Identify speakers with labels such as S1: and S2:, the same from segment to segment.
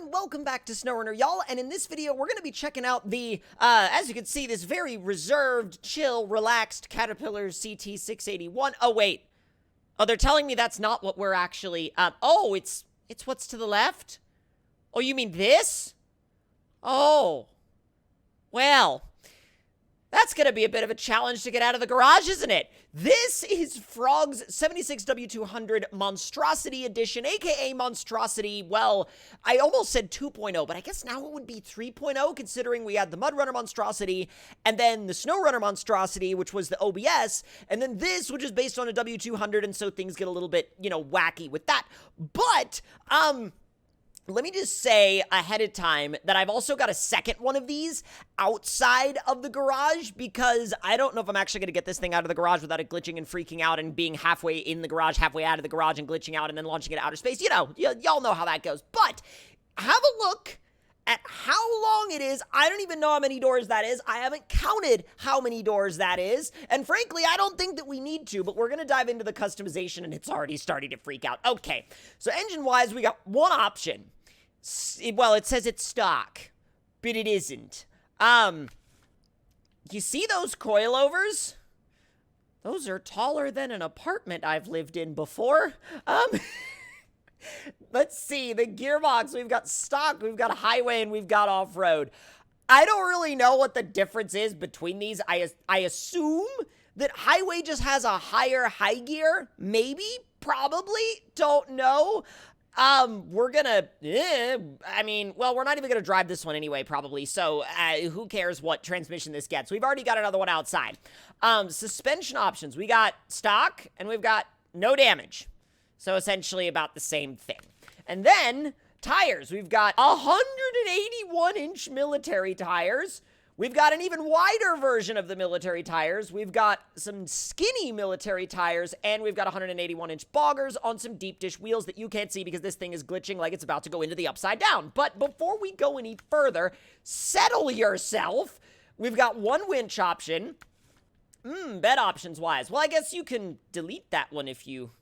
S1: and welcome back to SnowRunner, y'all, and in this video, we're gonna be checking out the, as you can see, this very reserved, chill, relaxed Caterpillar CT681. Oh, wait. Oh, they're telling me that's not what we're actually, oh, it's what's to the left? Oh, you mean this? Oh. Well, that's gonna be a bit of a challenge to get out of the garage, isn't it? This is Frog's 76W200 Monstrosity Edition, aka Monstrosity. Well, I almost said 2.0, but I guess now it would be 3.0, considering we had the MudRunner Monstrosity, and then the SnowRunner Monstrosity, which was the OBS, and then this, which is based on a W200, and so things get a little bit, you know, wacky with that. But, let me just say ahead of time that I've also got a second one of these outside of the garage, because I don't know if I'm actually going to get this thing out of the garage without it glitching and freaking out and being halfway in the garage, halfway out of the garage and glitching out and then launching it to outer space. You know, y'all know how that goes. But have a look at how long it is. I don't even know how many doors that is. I haven't counted how many doors that is. And frankly, I don't think that we need to, but we're going to dive into the customization and it's already starting to freak out. Okay, so engine-wise, we got one option. Well, it says it's stock, but it isn't. You see those coilovers? Those are taller than an apartment I've lived in before. Let's see, the gearbox, we've got stock, we've got highway, and we've got off-road. I don't really know what the difference is between these. I assume that highway just has a higher high gear. Maybe, probably, don't know. We're gonna, I mean, well, we're not even gonna drive this one anyway, probably, so, who cares what transmission this gets? We've already got another one outside. Suspension options, we got stock, and we've got no damage, so essentially about the same thing. And then, tires, we've got 181-inch military tires. We've got an even wider version of the military tires. We've got some skinny military tires, and we've got 181-inch boggers on some deep dish wheels that you can't see because this thing is glitching like it's about to go into the upside down. But before we go any further, settle yourself. We've got one winch option. Bed options wise. Well, I guess you can delete that one if you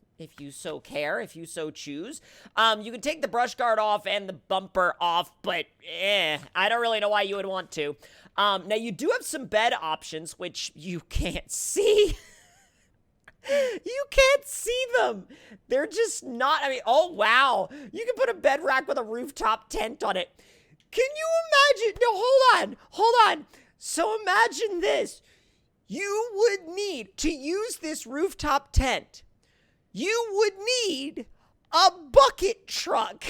S1: so care, if you so choose. You can take the brush guard off and the bumper off, but I don't really know why you would want to. Now, you do have some bed options, which you can't see. You can't see them. They're just not, I mean, oh, wow. You can put a bed rack with a rooftop tent on it. Can you imagine? No, hold on. So imagine this. You would need, to use this rooftop tent, you would need a bucket truck.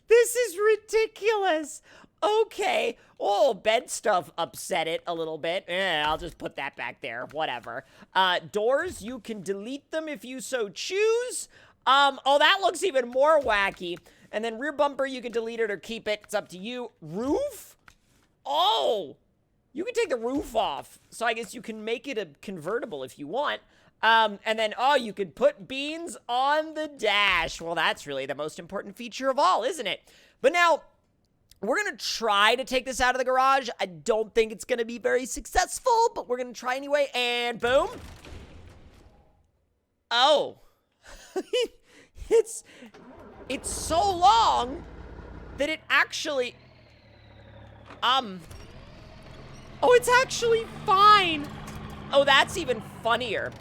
S1: This is ridiculous. Okay. Oh, bed stuff upset it a little bit. I'll just put that back there. Whatever. Doors, you can delete them if you so choose. Oh, that looks even more wacky. And then rear bumper, you can delete it or keep it. It's up to you. Roof? Oh, you can take the roof off. So I guess you can make it a convertible if you want. And then, oh, you could put beans on the dash. Well, that's really the most important feature of all, isn't it? But now, we're going to try to take this out of the garage. I don't think it's going to be very successful, but we're going to try anyway, and boom. Oh. It's so long that it actually, oh, it's actually fine. Oh, that's even funnier.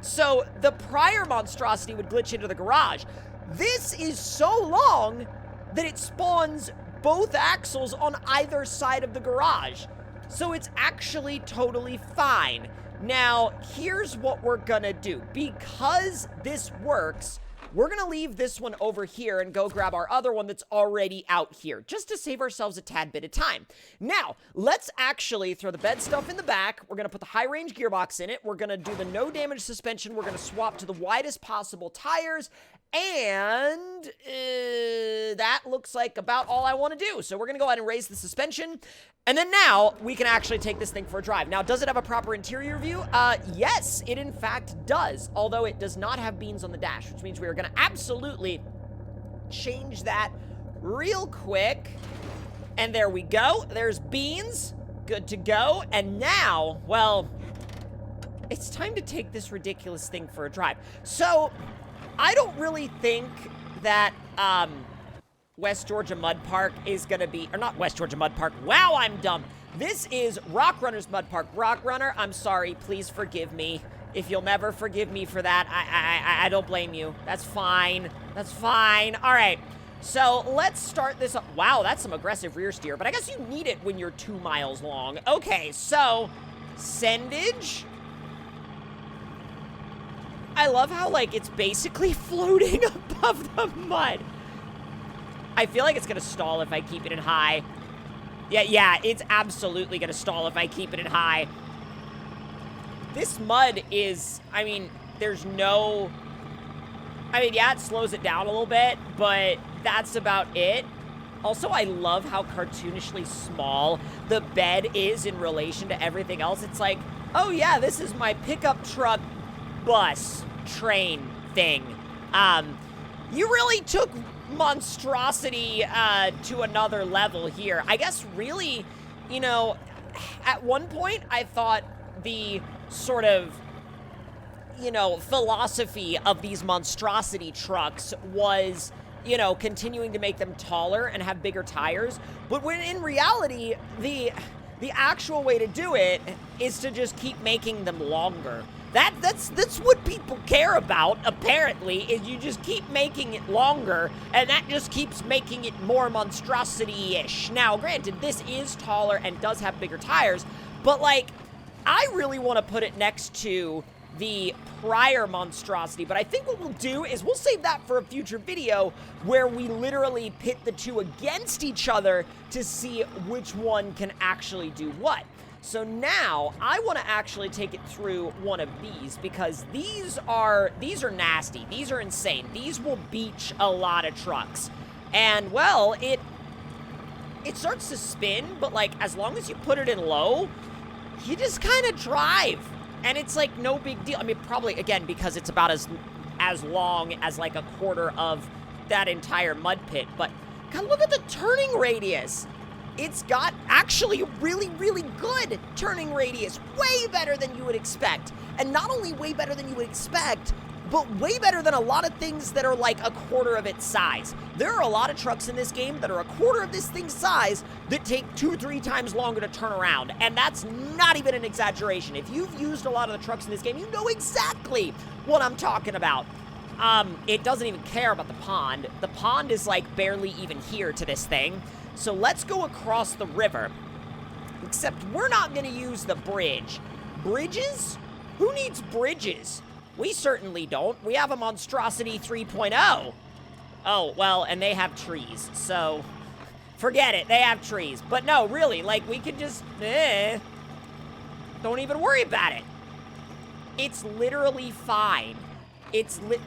S1: So the prior Monstrosity would glitch into the garage. This is so long that it spawns both axles on either side of the garage. So it's actually totally fine. Now, here's what we're gonna do. Because this works, we're gonna leave this one over here and go grab our other one that's already out here, just to save ourselves a tad bit of time. Now, let's actually throw the bed stuff in the back. We're gonna put the high-range gearbox in it. We're gonna do the no-damage suspension. We're gonna swap to the widest possible tires. And that looks like about all I want to do. So we're going to go ahead and raise the suspension. And then now we can actually take this thing for a drive. Now, does it have a proper interior view? Yes, it in fact does. Although it does not have beans on the dash, which means we are going to absolutely change that real quick. And there we go. There's beans. Good to go. And now, well, it's time to take this ridiculous thing for a drive. So I don't really think that West Georgia Mud Park is gonna be, or not West Georgia Mud Park. Wow, I'm dumb. This is Rock Runner's Mud Park. Rock Runner, I'm sorry. Please forgive me. If you'll never forgive me for that, I don't blame you. That's fine. That's fine. All right. So let's start this up. Wow, that's some aggressive rear steer, but I guess you need it when you're 2 miles long. Okay, so sendage. I love how, like, it's basically floating above the mud. I feel like it's gonna stall if I keep it in high. Yeah, it's absolutely gonna stall if I keep it in high. This mud is, I mean, there's no... I mean, yeah, it slows it down a little bit, but that's about it. Also, I love how cartoonishly small the bed is in relation to everything else. It's like, oh yeah, this is my pickup truck bus train thing. You really took Monstrosity to another level here. I guess really, you know, at one point I thought the sort of, you know, philosophy of these Monstrosity trucks was, you know, continuing to make them taller and have bigger tires. But when in reality, the actual way to do it is to just keep making them longer. That's what people care about, apparently, is you just keep making it longer, and that just keeps making it more Monstrosity-ish. Now, granted, this is taller and does have bigger tires, but, like, I really want to put it next to the prior Monstrosity, but I think what we'll do is we'll save that for a future video where we literally pit the two against each other to see which one can actually do what. So now, I want to actually take it through one of these, because these are nasty. These are insane. These will beach a lot of trucks. And, well, it starts to spin, but, like, as long as you put it in low, you just kind of drive. And it's, like, no big deal. I mean, probably, again, because it's about as long as, like, a quarter of that entire mud pit. But, God, look at the turning radius. It's got actually really, really good turning radius. Way better than you would expect. And not only way better than you would expect, but way better than a lot of things that are like a quarter of its size. There are a lot of trucks in this game that are a quarter of this thing's size that take 2 or 3 times longer to turn around. And that's not even an exaggeration. If you've used a lot of the trucks in this game, you know exactly what I'm talking about. It doesn't even care about the pond. The pond is like barely even here to this thing. So let's go across the river. Except we're not going to use the bridge. Bridges? Who needs bridges? We certainly don't. We have a Monstrosity 3.0. Oh, well, and they have trees. So, forget it. They have trees. But no, really, like, we could just, don't even worry about it. It's literally fine.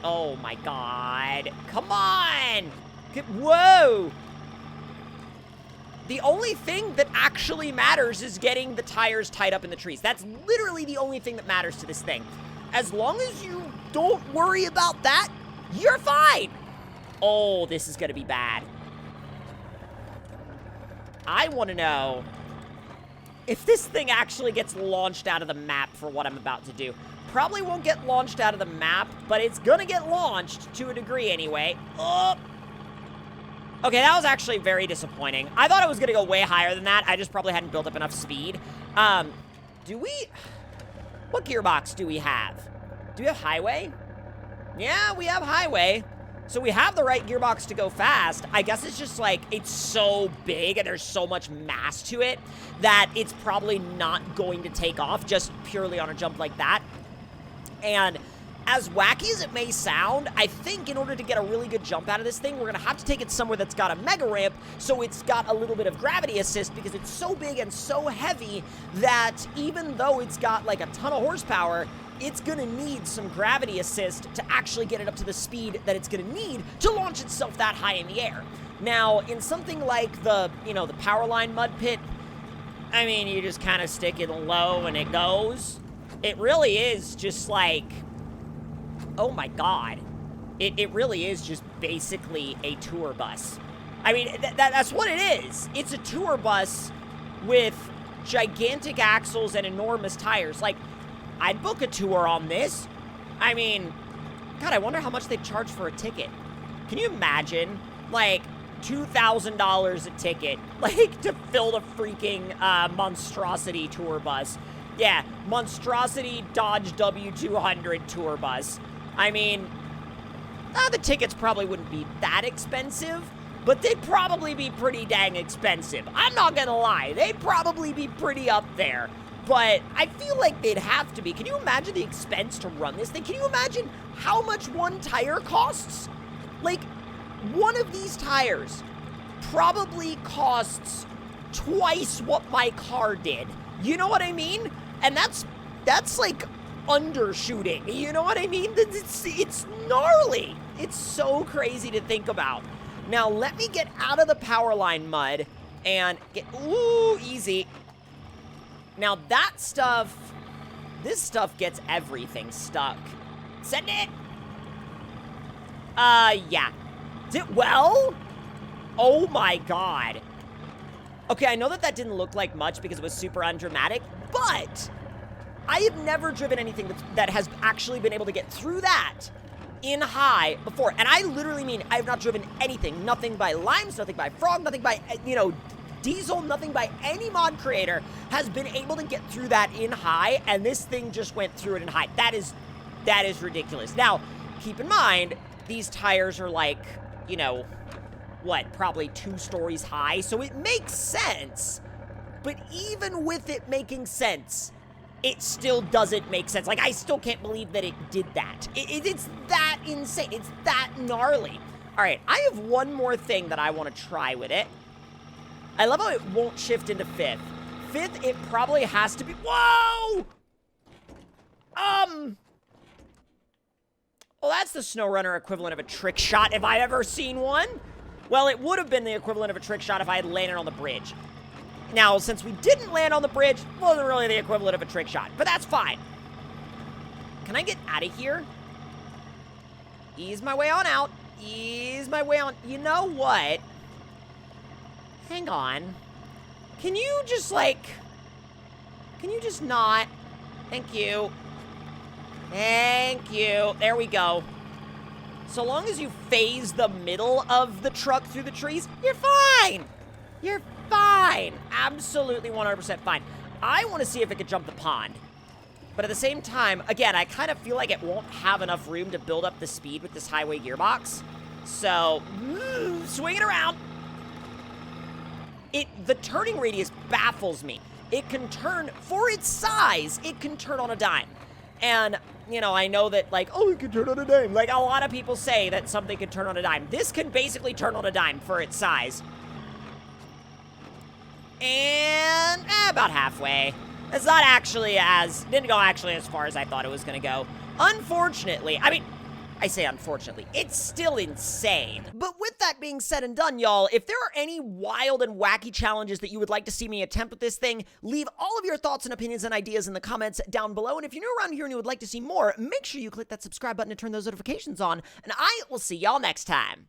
S1: Oh my God. Come on. Whoa. The only thing that actually matters is getting the tires tied up in the trees. That's literally the only thing that matters to this thing. As long as you don't worry about that, you're fine. Oh, this is gonna be bad. I want to know if this thing actually gets launched out of the map for what I'm about to do. Probably won't get launched out of the map, but it's gonna get launched to a degree anyway. Oh. Okay, that was actually very disappointing. I thought it was gonna go way higher than that. I just probably hadn't built up enough speed. What gearbox do we have? Do we have highway? Yeah, we have highway. So we have the right gearbox to go fast. I guess it's just like, it's so big and there's so much mass to it that it's probably not going to take off just purely on a jump like that. And as wacky as it may sound, I think in order to get a really good jump out of this thing, we're gonna have to take it somewhere that's got a mega ramp, so it's got a little bit of gravity assist, because it's so big and so heavy that even though it's got like a ton of horsepower, it's gonna need some gravity assist to actually get it up to the speed that it's gonna need to launch itself that high in the air. Now, in something like the, you know, the Powerline mud pit, I mean, you just kind of stick it low and it goes. It really is just like, oh my God. It really is just basically a tour bus. I mean, that's what it is. It's a tour bus with gigantic axles and enormous tires. Like, I'd book a tour on this. I mean, God, I wonder how much they charge for a ticket. Can you imagine, like, $2,000 a ticket, like, to fill the freaking Monstrosity tour bus. Yeah, Monstrosity Dodge W200 tour bus. I mean, the tickets probably wouldn't be that expensive, but they'd probably be pretty dang expensive. I'm not gonna lie, they'd probably be pretty up there. But I feel like they'd have to be. Can you imagine the expense to run this thing? Can you imagine how much one tire costs? Like, one of these tires probably costs twice what my car did. You know what I mean? And that's like undershooting. You know what I mean? It's gnarly. It's so crazy to think about. Now, let me get out of the power line mud and get, ooh, easy. Now, this stuff gets everything stuck. Send it. Yeah. Well? Oh my god. Okay, I know that didn't look like much because it was super undramatic, but I have never driven anything that has actually been able to get through that in high before. And I literally mean I have not driven anything. Nothing by Limes, nothing by Frog, nothing by, Diesel, nothing by any mod creator has been able to get through that in high, and this thing just went through it in high. That is ridiculous. Now, keep in mind, these tires are like, probably 2 stories high, so it makes sense. But even with it making sense, it still doesn't make sense. Like, I still can't believe that it did that. It's that insane. It's that gnarly. All right, I have one more thing that I want to try with it. I love how it won't shift into 5th. 5th, it probably has to be... Whoa! Well, that's the SnowRunner equivalent of a trick shot if I've ever seen one. Well, it would have been the equivalent of a trick shot if I had landed on the bridge. Now, since we didn't land on the bridge, it wasn't really the equivalent of a trick shot, but that's fine. Can I get out of here? Ease my way on out. Ease my way on. You know what? Hang on. Can you just not? Thank you. Thank you. There we go. So long as you phase the middle of the truck through the trees, you're fine. You're fine. Absolutely 100% fine. I want to see if it could jump the pond. But at the same time, again, I kind of feel like it won't have enough room to build up the speed with this highway gearbox. So, swing it around. The turning radius baffles me. It can turn, for its size, it can turn on a dime. And, I know that, it can turn on a dime. Like, a lot of people say that something can turn on a dime. This can basically turn on a dime for its size. And, about halfway. It's not actually didn't go actually as far as I thought it was going to go. Unfortunately, I say unfortunately, it's still insane. But with that being said and done, y'all, if there are any wild and wacky challenges that you would like to see me attempt with this thing, leave all of your thoughts and opinions and ideas in the comments down below. And if you're new around here and you would like to see more, make sure you click that subscribe button to turn those notifications on. And I will see y'all next time.